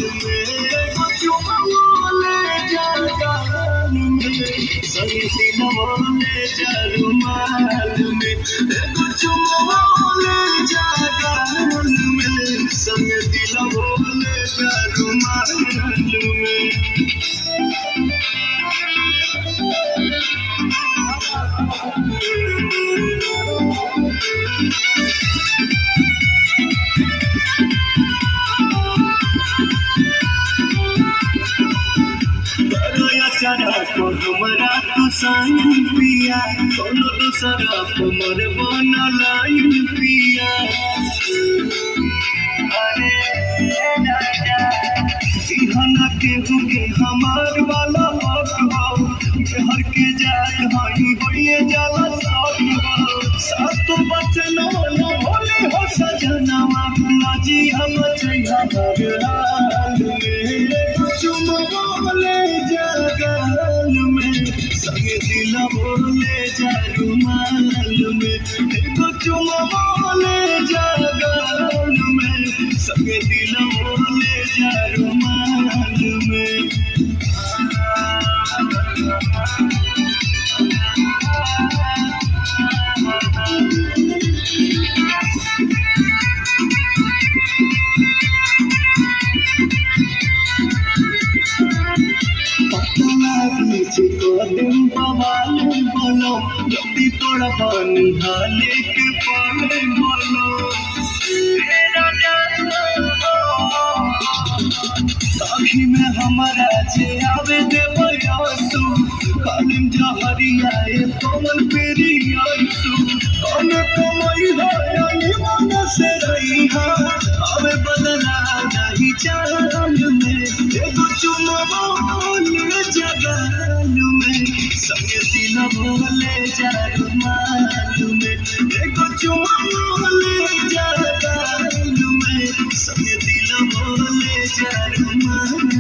एगो चुमाओले जगाल में संगे दिलवोले जा रुमाल में एगो चुमाओले जगाल में संगे दिलवोले जा रुमाल में। चरा को हमरा तू संग पिया कोनो दूसरा तुमर बनलाइन पिया अरे राजा इहना के हुके हमार वाला हक हो हर के जात हई होइए जाला सब हो सात बचन न होले हो सजनवा लाजी हम चाहिए हर हाल में चुमोले जगाल में संगे दिलवोले जा रुमाल में एगो चुमोले जगाल में संगे दिलवोले जा रुमाल में। बोलो जल्दी थोड़ा पानी हाले के पाले बोलो आँखी में हमारा जे आवे दे बयासु कालिम जहरिया ए पवन पेरी आसु कौन कमाई हो यानी मन से रही हा आवे बदला नहीं चाल में एगो चुमोले जगाल में संगे दिलवोले जा रुमाल में एगो चुमोले जगाल में संगे दिलवोले जा रुमाल